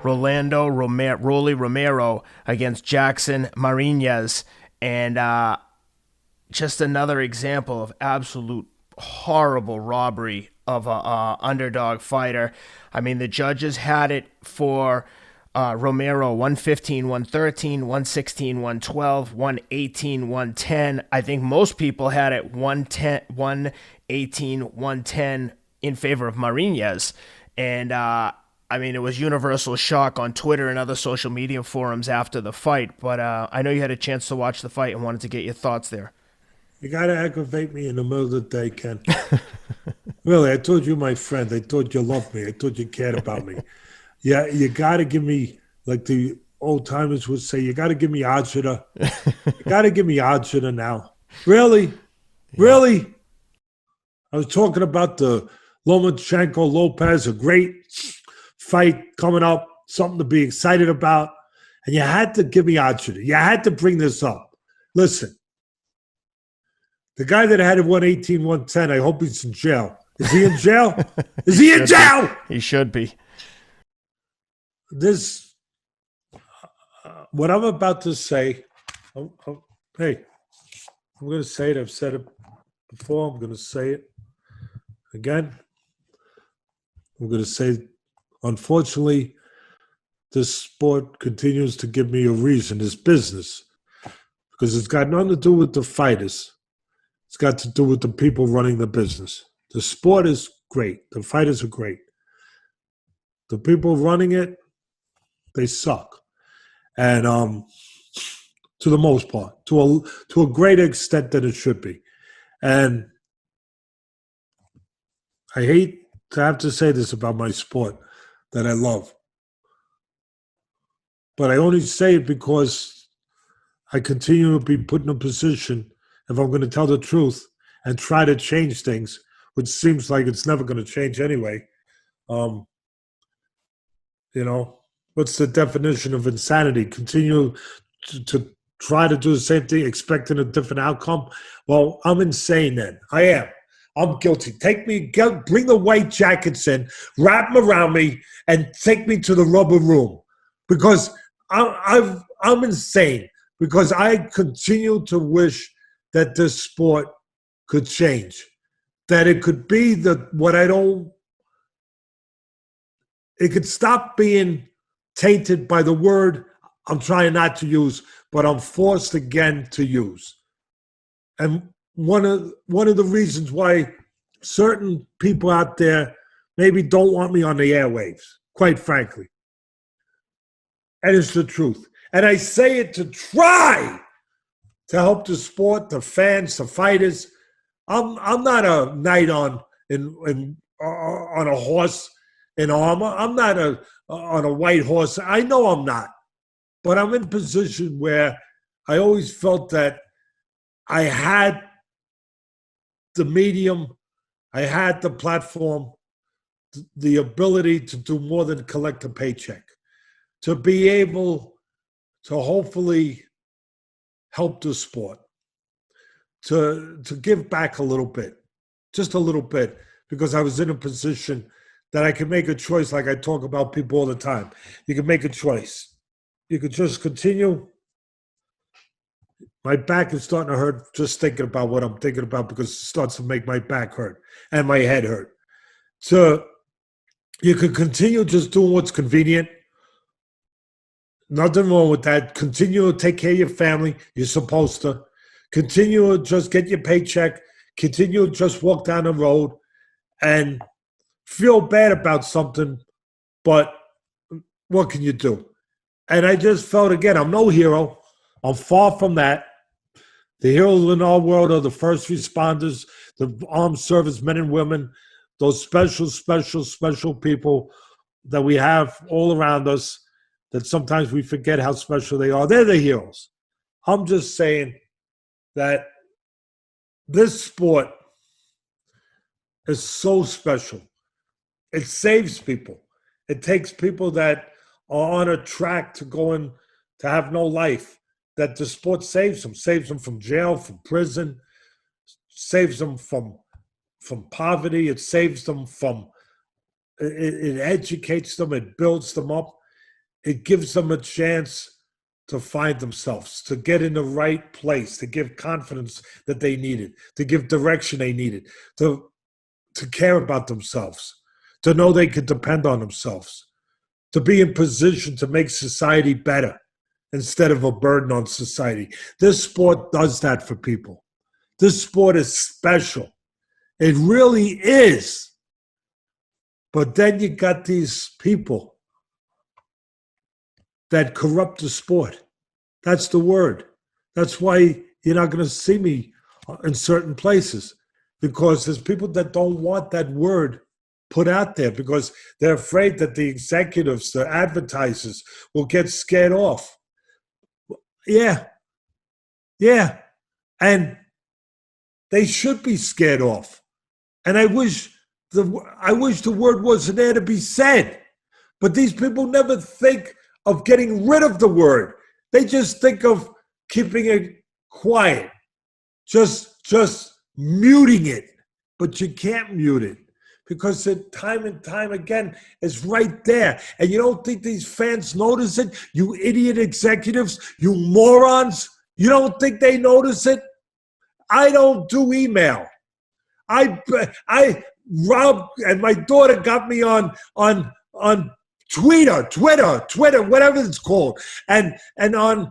Rolly Romero against Jackson Marinez. And just another example of absolute horrible robbery of a underdog fighter. I mean, the judges had it for Romero 115, 113, 116, 112, 118, 110. I think most people had it 110, 118, 110 in favor of Marinez. And I mean, it was universal shock on Twitter and other social media forums after the fight. But I know you had a chance to watch the fight and wanted to get your thoughts there. You got to aggravate me in the middle of the day, Ken. Really, I told you, my friend. I thought you loved me. I thought you cared about me. Yeah, you got to give me, like the old timers would say, you got to give me agita. You got to give me agita now. Really? Really? I was talking about the Lomachenko Lopez, a great fight coming up, something to be excited about. And you had to give me agita. You had to bring this up. Listen. The guy that had it 118, 110, I hope he's in jail. Is he in jail? Is he in jail? He should be. This, what I'm about to say, hey, I'm going to say it. I've said it before. I'm going to say it again. I'm going to say, unfortunately, this sport continues to give me a reason, this business, because it's got nothing to do with the fighters. It's got to do with the people running the business. The sport is great. The fighters are great. The people running it, they suck. And to the most part, to a greater extent than it should be. And I hate to have to say this about my sport that I love. But I only say it because I continue to be put in a position, if I'm going to tell the truth and try to change things, which seems like it's never going to change anyway. You know, what's the definition of insanity? Continue to try to do the same thing, expecting a different outcome? Well, I'm insane then. I am. I'm guilty. Bring the white jackets in, wrap them around me, and take me to the rubber room. Because I'm insane. Because I continue to wish that this sport could change, that it could be it could stop being tainted by the word I'm trying not to use, but I'm forced again to use. And one of the reasons why certain people out there maybe don't want me on the airwaves, quite frankly. And it's the truth. And I say it to try to help the sport, the fans, the fighters. I'm not a knight on a horse in armor. I'm not on a white horse. I know I'm not. But I'm in a position where I always felt that I had the medium, I had the platform, the ability to do more than collect a paycheck, to be able to hopefully help the sport, to give back a little bit, just a little bit, because I was in a position that I could make a choice, like I talk about people all the time. You can make a choice. You could just continue. My back is starting to hurt just thinking about what I'm thinking about, because it starts to make my back hurt and my head hurt. So you could continue just doing what's convenient. Nothing wrong with that. Continue to take care of your family. You're supposed to. Continue to just get your paycheck. Continue to just walk down the road and feel bad about something, but what can you do? And I just felt, again, I'm no hero. I'm far from that. The heroes in our world are the first responders, the armed service men and women, those special, special, special people that we have all around us that sometimes we forget how special they are. They're the heroes. I'm just saying that this sport is so special. It saves people. It takes people that are on a track to going to have no life, that the sport saves them from jail, from prison, saves them from poverty. It saves them from, it educates them, it builds them up. it gives them a chance to find themselves, to get in the right place, to give confidence that they needed, to give direction they needed, to care about themselves, to know they could depend on themselves, to be in position to make society better instead of a burden on society. This sport does that for people. This sport is special. It really is. But then you got these people that corrupt the sport. That's the word. That's why you're not going to see me in certain places, because there's people that don't want that word put out there because they're afraid that the executives, the advertisers will get scared off. Yeah. And they should be scared off. And I wish the word wasn't there to be said. But these people never think of getting rid of the word. They just think of keeping it quiet, just muting it. But you can't mute it because time and time again, it's right there. And you don't think these fans notice it? You idiot executives, you morons. You don't think they notice it? I don't do email. Rob and my daughter got me on Twitter, whatever it's called, and on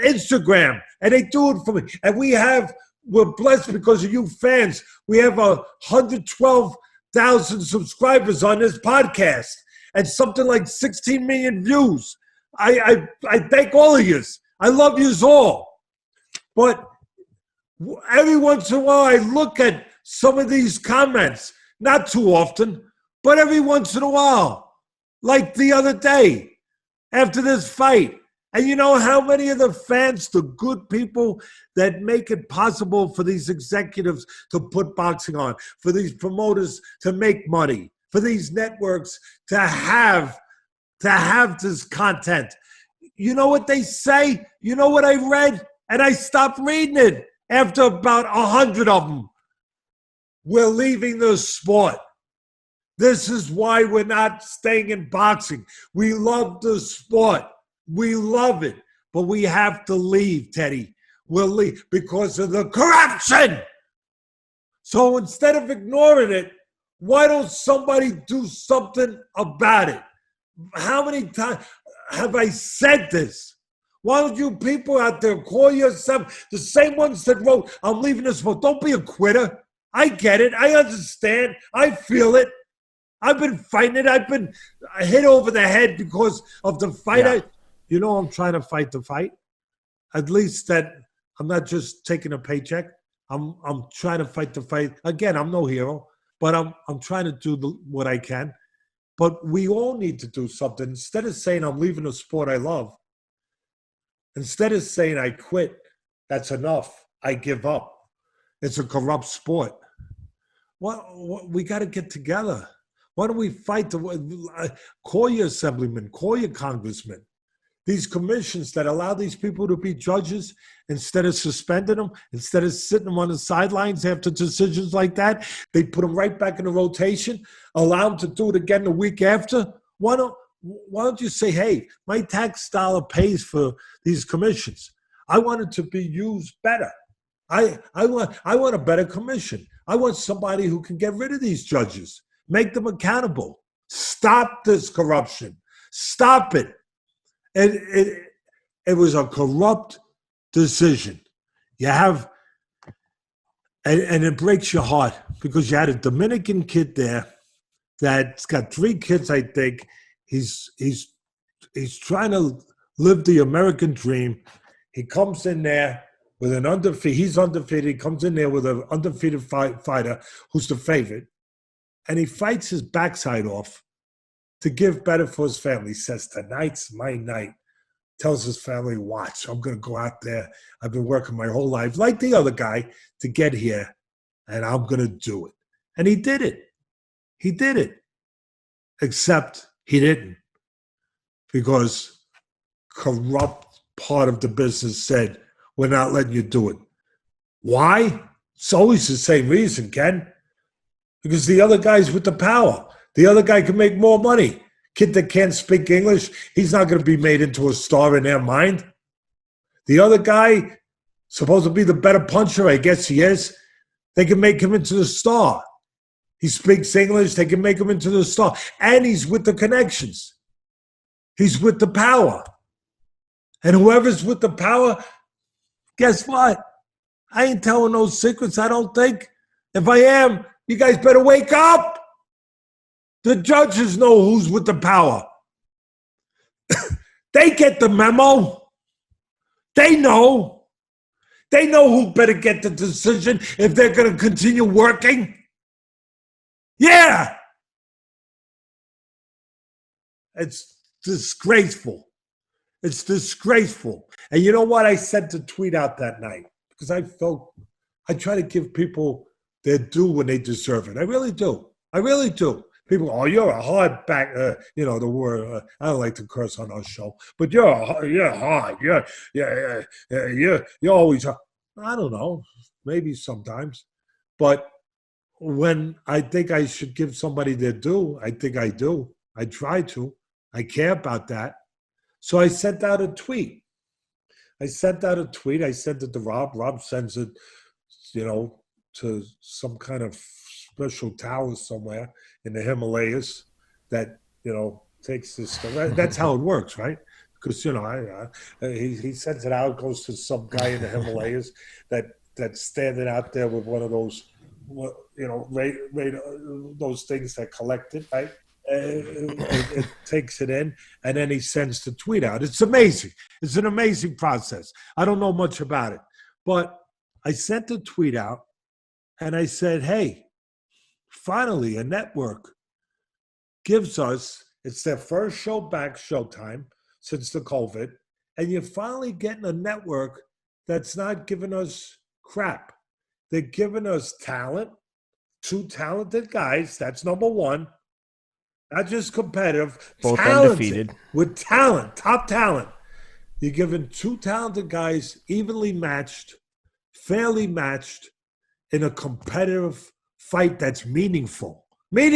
Instagram, and they do it for me. And we're blessed because of you fans. We have 112,000 subscribers on this podcast and something like 16 million views. I thank all of you. I love you all. But every once in a while, I look at some of these comments, not too often, but every once in a while, like the other day after this fight. And you know how many of the fans, the good people that make it possible for these executives to put boxing on, for these promoters to make money, for these networks to have this content. You know what they say? You know what I read? And I stopped reading it after about 100 of them. We're leaving the sport. This is why we're not staying in boxing. We love the sport. We love it. But we have to leave, Teddy. We'll leave because of the corruption. So instead of ignoring it, why don't somebody do something about it? How many times have I said this? Why don't you people out there call yourself the same ones that wrote, I'm leaving the sport? Don't be a quitter. I get it. I understand. I feel it. I've been fighting it. I've been hit over the head because of the fight. Yeah. You know, I'm trying to fight the fight. At least that I'm not just taking a paycheck. I'm trying to fight the fight. Again, I'm no hero, but I'm trying to do what I can. But we all need to do something. Instead of saying I'm leaving a sport I love, instead of saying I quit, that's enough, I give up. It's a corrupt sport. What we got to get together. Why don't we fight? Call your assemblyman, call your congressman. These commissions that allow these people to be judges, instead of suspending them, instead of sitting them on the sidelines after decisions like that, they put them right back in the rotation, allow them to do it again the week after. Why don't you say, hey, my tax dollar pays for these commissions. I want it to be used better. I want a better commission. I want somebody who can get rid of these judges, make them accountable. Stop this corruption. Stop it. It was a corrupt decision. You have, and it breaks your heart because you had a Dominican kid there that's got 3 kids, I think. He's trying to live the American dream. He comes in there with an undefeated. He's undefeated. He comes in there with an undefeated fighter who's the favorite, and he fights his backside off to give better for his family. He says, tonight's my night. Tells his family, watch, I'm going to go out there. I've been working my whole life, like the other guy, to get here, and I'm going to do it. And he did it. He did it. Except he didn't, because corrupt part of the business said, we're not letting you do it. Why? It's always the same reason, Ken. Because the other guy's with the power. The other guy can make more money. kid that can't speak English, he's not going to be made into a star in their mind. The other guy, supposed to be the better puncher, I guess he is, they can make him into the star. He speaks English, they can make him into the star. And he's with the connections. He's with the power. And whoever's with the power, guess what? I ain't telling no secrets, I don't think. If I am, you guys better wake up. The judges know who's with the power. They get the memo. They know. They know who better get the decision if they're going to continue working. Yeah. It's disgraceful. It's disgraceful. And you know what? I sent a tweet out that night because I felt I try to give people their due when they deserve it. I really do. I really do. People, oh, you're a hard back. You know the word. I don't like to curse on our show, but you're hard. You're always hard. I don't know. Maybe sometimes, but when I think I should give somebody their due, I think I do. I try to. I care about that. So I sent out a tweet. I sent it to Rob. Rob sends it, to some kind of special tower somewhere in the Himalayas that, takes this stuff. That's how it works, right? Because, he sends it out, goes to some guy in the Himalayas that's standing out there with one of those, those things that collect it, right? It takes it in, and then he sends the tweet out. It's amazing. It's an amazing process. I don't know much about it, but I sent the tweet out, and I said, hey, finally, a network gives us, it's their first show back, Showtime, since the COVID, and you're finally getting a network that's not giving us crap. They're giving us talent, two talented guys, that's number one. Not just competitive, both talented, undefeated. with talent, top talent. You're giving two talented guys evenly matched, fairly matched in a competitive fight that's meaningful for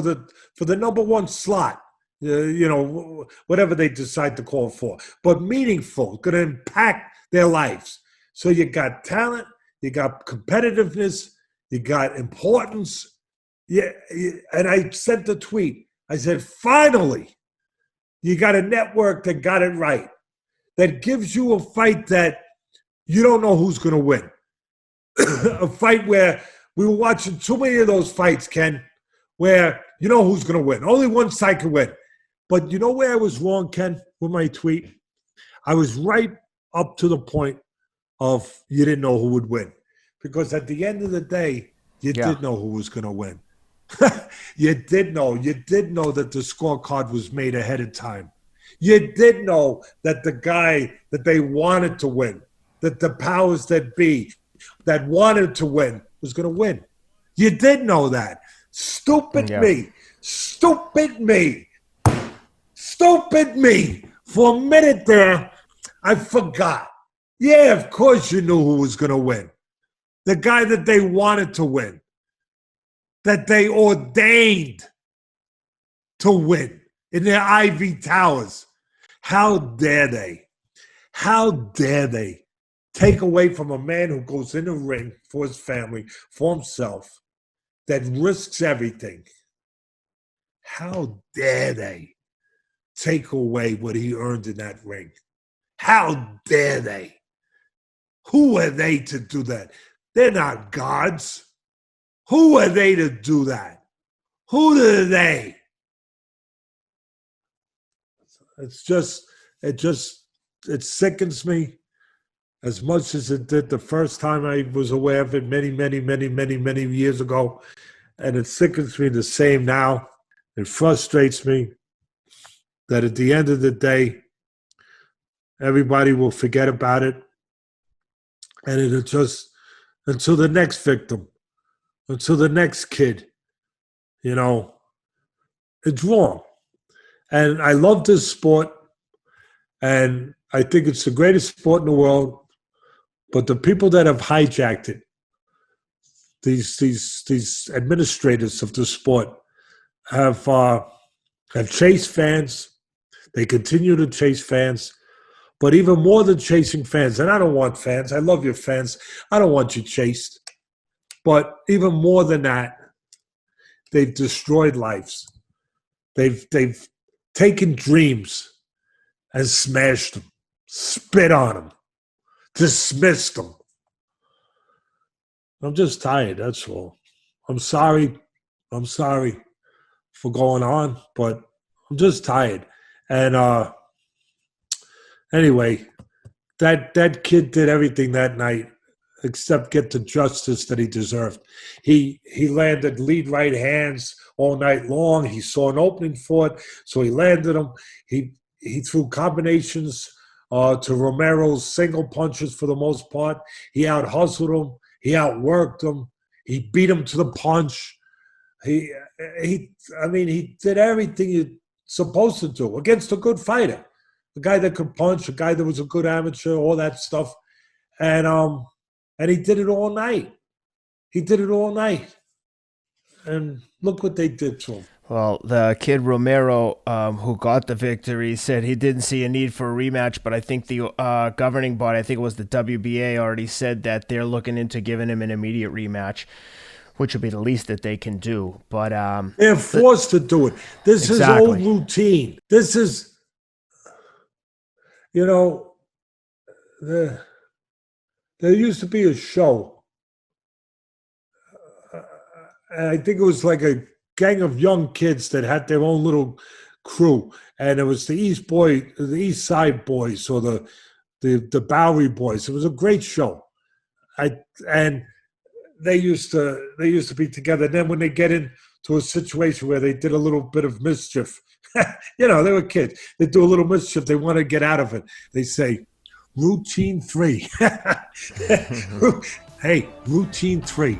the number one slot. Whatever they decide to call for, but meaningful, going to impact their lives. So you got talent, you got competitiveness, you got importance. Yeah, and I sent the tweet. I said, finally, you got a network that got it right, that gives you a fight that you don't know who's going to win. A fight where we were watching too many of those fights, Ken, where you know who's going to win. Only one side can win. But you know where I was wrong, Ken, with my tweet? I was right up to the point of you didn't know who would win. Because at the end of the day, you did know who was going to win. You did know that the scorecard was made ahead of time. You did know that the guy that they wanted to win, that the powers that be that wanted to win was going to win. You did know that. Stupid me. For a minute there, I forgot. Yeah, of course you knew who was going to win. The guy that they wanted to win. That they ordained to win in their ivory towers. How dare they? How dare they take away from a man who goes in the ring for his family, for himself, that risks everything? How dare they take away what he earned in that ring? How dare they? Who are they to do that? They're not gods. Who are they to do that? Who are they? It sickens me as much as it did the first time I was aware of it many years ago. And it sickens me the same now. It frustrates me that at the end of the day, everybody will forget about it. And it'll just, until the next victim, until the next kid, it's wrong. And I love this sport, and I think it's the greatest sport in the world. But the people that have hijacked it, these administrators of the sport, have chased fans. They continue to chase fans. But even more than chasing fans, and I don't want fans. I love your fans. I don't want you chased. But even more than that, they've destroyed lives. They've taken dreams and smashed them, spit on them, dismissed them. I'm just tired, that's all. I'm sorry. I'm sorry for going on, but I'm just tired. And anyway, that kid did everything that night except get the justice that he deserved. He landed lead right hands all night long. He saw an opening for it, so he landed them. He threw combinations to Romero's single punches for the most part. He out-hustled him. He outworked him. He beat him to the punch. He did everything you're supposed to do against a good fighter. A guy that could punch, a guy that was a good amateur, all that stuff. And he did it all night. He did it all night. And look what they did to him. Well, the kid Romero, who got the victory, said he didn't see a need for a rematch, but I think the governing body, I think it was the WBA, already said that they're looking into giving him an immediate rematch, which would be the least that they can do. But they're forced to do it. This exactly. is old routine. This is, there used to be a show. And I think it was like a gang of young kids that had their own little crew, and it was the East Side Boys, or the Bowery Boys. It was a great show. And they used to be together. And then when they get into a situation where they did a little bit of mischief, they were kids. They do a little mischief. They want to get out of it. They say, routine 3. Hey, routine 3.